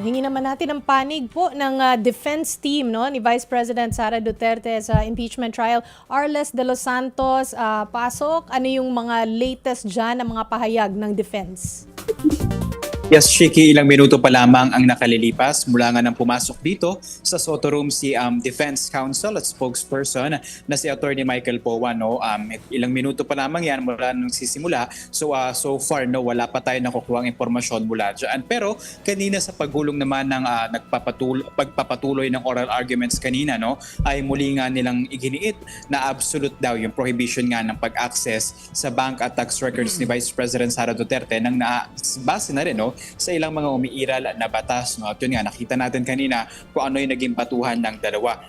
hingi naman natin ang panig po ng defense team ni Vice President Sara Duterte sa impeachment trial. Arles de los Santos, pasok. Ano yung mga latest dyan, ang mga pahayag ng defense? Yes, Shiki, ilang minuto pa lamang ang nakalilipas mula nga nang pumasok dito sa Soto Room si Defense Counsel at spokesperson na si Attorney Michael Poa. Ilang minuto pa lamang yan mula nung sisimula. So far, wala pa tayo nakukuhang impormasyon mula dyan. Pero kanina sa paggulong naman ng pagpapatuloy ng oral arguments kanina, ay muli nga nilang iginiit na absolute daw yung prohibition nga ng pag-access sa bank at tax records ni Vice President Sara Duterte nang base na rin sa ilang mga umiiral na batas. At yun nga, nakita natin kanina kung ano yung naging batuhan ng dalawa.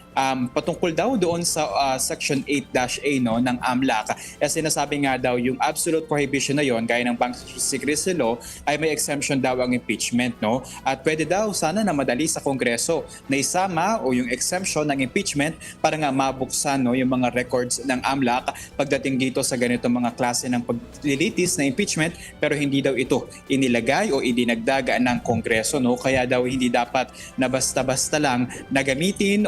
Patungkol daw doon sa Section 8-A ng AMLAC, sinasabi nga daw yung absolute prohibition na yon, gaya ng Bank Secrecy Law, ay may exemption daw ang impeachment. At pwede daw sana na madali sa Kongreso na isama o yung exemption ng impeachment para nga mabuksan yung mga records ng AMLAC pagdating dito sa ganitong mga klase ng paglilitis na impeachment, pero hindi daw ito inilagay o idinagdaga ng Kongreso. Kaya daw hindi dapat na basta-basta lang na gamitin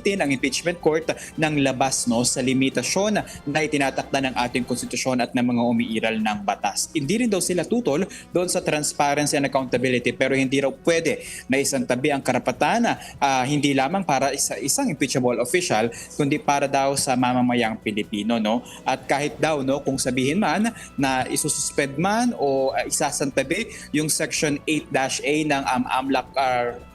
ang impeachment court ng labas sa limitasyon na itinatakda ng ating konstitusyon at ng mga umiiral ng batas. Hindi rin daw sila tutol doon sa transparency and accountability, pero hindi raw pwede na isang tabi ang karapatan na hindi lamang para isang impeachable official, kundi para daw sa mamamayang Pilipino. At kahit daw kung sabihin man na isususpend man o isasantabi yung Section 8-A ng AMLAC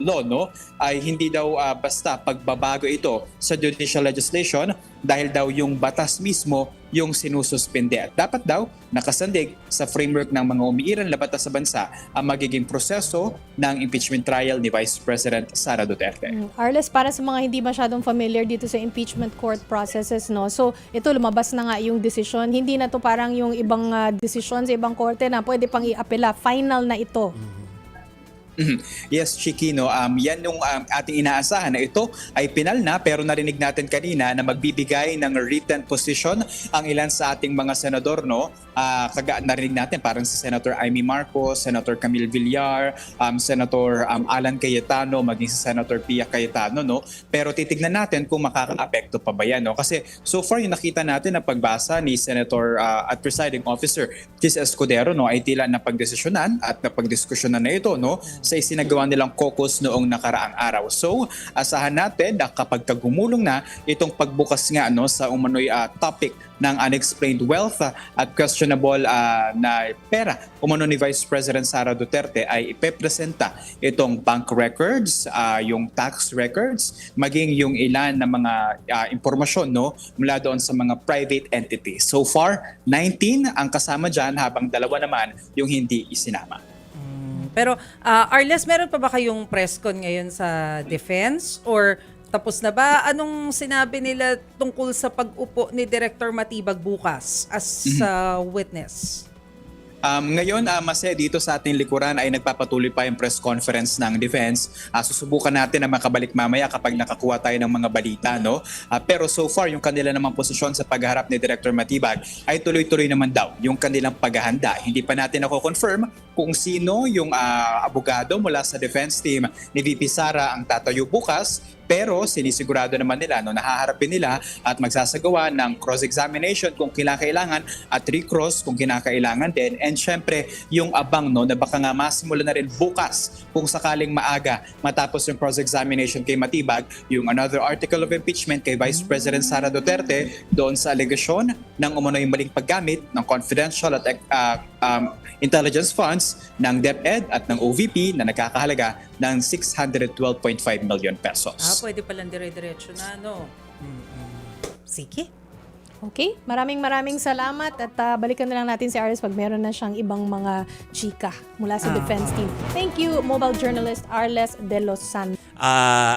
law, ay hindi daw basta pagbabago ito sa judicial legislation dahil daw yung batas mismo yung sinususpende. At dapat daw nakasandig sa framework ng mga umiiral na batas sa bansa ang magiging proseso ng impeachment trial ni Vice President Sara Duterte. Arles, para sa mga hindi masyadong familiar dito sa impeachment court processes, so ito lumabas na nga yung desisyon. Hindi na to parang yung ibang desisyon sa ibang korte na pwede pang i-apela. Final na ito. Yes, Chikino, yan yung ating inaasahan na ito ay pinal na, pero narinig natin kanina na magbibigay ng written position ang ilan sa ating mga senador. Narinig natin parang si Senator Amy Marcos, Senator Camille Villar, Senator Alan Cayetano, maging si Senator Pia Cayetano. Pero titignan natin kung makaka-apekto pa ba yan. Kasi so far yung nakita natin na pagbasa ni Senator at Presiding Officer Chis Escudero ay tila napagdesisyonan at napagdiskusyonan na ito sa isinagawa nilang caucus noong nakaraang araw. So, asahan natin na kapag gumulong na itong pagbukas nga sa umano'y topic ng unexplained wealth at questionable na pera umano ni Vice President Sara Duterte, ay ipepresenta itong bank records, yung tax records, maging yung ilan na mga impormasyon mula doon sa mga private entities. So far, 19 ang kasama dyan, habang dalawa naman yung hindi isinama. Pero Arles, meron pa ba kayong press con ngayon sa defense or tapos na ba? Anong sinabi nila tungkol sa pag-upo ni Director Matibag bukas as witness? Ngayon, Mase, dito sa ating likuran ay nagpapatuloy pa yung press conference ng defense. Susubukan natin na makabalik mamaya kapag nakakuha tayo ng mga balita. Pero so far, yung kanila namang posisyon sa pagharap ni Director Matibag ay tuloy-tuloy naman daw yung kanilang paghahanda. Hindi pa natin confirm kung sino yung abogado mula sa defense team ni VP Sara ang tatayo bukas. Pero sinisigurado naman nila nahaharapin nila at magsasagawa ng cross-examination kung kinakailangan at recross kung kinakailangan din. And syempre, yung abang na baka nga masimula na rin bukas kung sakaling maaga matapos yung cross-examination kay Matibag, yung another article of impeachment kay Vice President Sara Duterte doon sa alegasyon ng umano'y maling paggamit ng confidential at intelligence funds ng DepEd at ng OVP na nagkakahalaga ng 612.5 million pesos. Pwede palang dire-diretso na, Sige. Okay, maraming salamat at balikan na lang natin si Arles pag meron na siyang ibang mga chika mula sa defense team. Thank you, mobile journalist Arles de los Santos.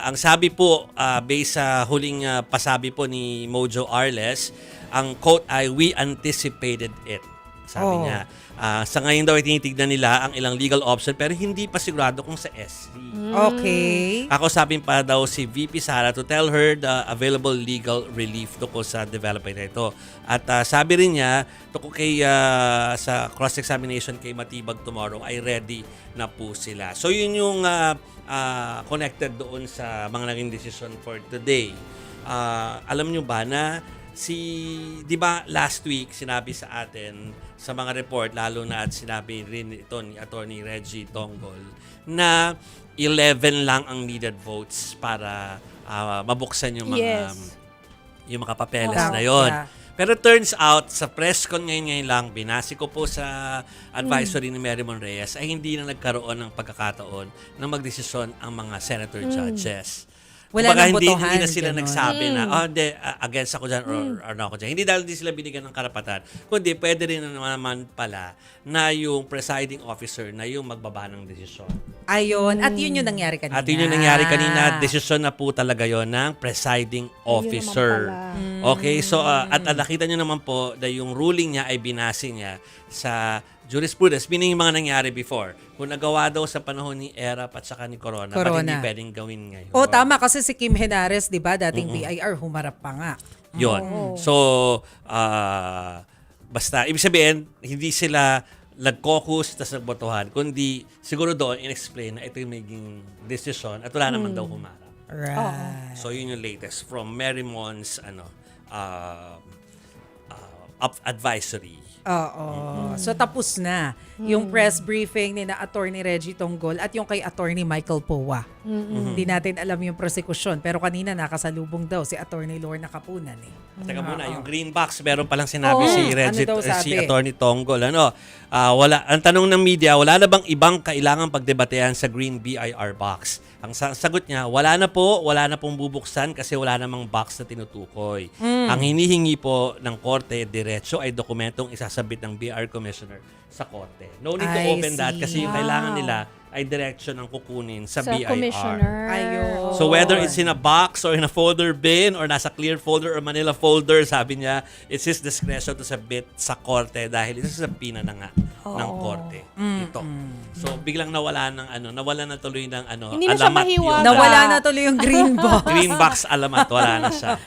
Ang sabi po, based sa huling pasabi po ni Mojo Arles, ang quote ay, "We anticipated it." Sabi niya. Sa ngayon daw ay tinitignan nila ang ilang legal option pero hindi pa sigurado kung sa SC. Okay. Kakusapin pa daw si VP Sara to tell her the available legal relief tungkol sa development na ito. At sabi rin niya, tungkol kay, sa cross-examination kay Matibag tomorrow ay ready na po sila. So yun yung connected doon sa mga naging decision for today. Alam nyo ba na di ba last week sinabi sa atin sa mga report, lalo na at sinabi rin ito ni Attorney Reggie Tonggol, na 11 lang ang needed votes para mabuksan yung mga Yes. yung mga papeles Oh. na yon. Yeah. Pero turns out, sa press con ngayon lang, binasi ko po sa advisory ni Mary Mon Reyes, ay hindi na nagkaroon ng pagkakataon na magdesisyon ang mga senator judges. Wala Kumbaga, nang botohan, hindi na sila ganon. nagsabi na, against ako dyan or no ako dyan. Hindi dahil hindi sila binigyan ng karapatan, kundi pwede rin naman pala na yung presiding officer na yung magbaba ng desisyon. Ayun. At yun yung nangyari kanina. At yun yung nangyari kanina, desisyon na po talaga yon ng presiding officer. Okay, so at nakita nyo naman po na yung ruling niya ay binasi niya sa jurisprudence, meaning yung mga nangyari before. Kung nagawa daw sa panahon ni Erap at saka ni Corona, ba't hindi pwedeng gawin ngayon? O tama, kasi si Kim Henares, di ba, dating BIR, humarap pa nga. Yun. So, basta, ibig sabihin, hindi sila nag-caucus tapos nagbotohan, kundi siguro doon in-explain na ito yung maging decision at wala naman daw humarap. Right. So, yun yung latest from Mary Mon's advisory. Oo. So tapos na yung press briefing ni na Attorney Reggie Tonggol at yung kay Attorney Michael Powa. Hindi natin alam yung prosekusyon, pero kanina nakasalubong daw si Attorney Lorna Capunan eh. Teka muna, yung green box, meron palang sinabi si Reggie, Ano daw sabi? si Attorney Tonggol. Wala, ang tanong ng media, wala na bang ibang kailangan pagdebatehan sa green BIR box? Ang sagot niya, wala na pong bubuksan kasi wala namang box na tinutukoy. Ang hinihingi po ng korte, diretso ay dokumentong isasabit ng BIR Commissioner sa korte. No need to I open that see. kasi yung kailangan nila ay direction ang kukunin sa BIR. commissioner. Ayun. So whether it's in a box or in a folder bin or nasa clear folder or Manila folder, sabi niya, it's his discretion to submit sa korte dahil ito sa pina na nga ng korte. Ito. So biglang nawala na tuloy ng Hindi na siya alamat mahiwaga. yun. Nawala na tuloy yung green box. Green box alamat, wala na siya.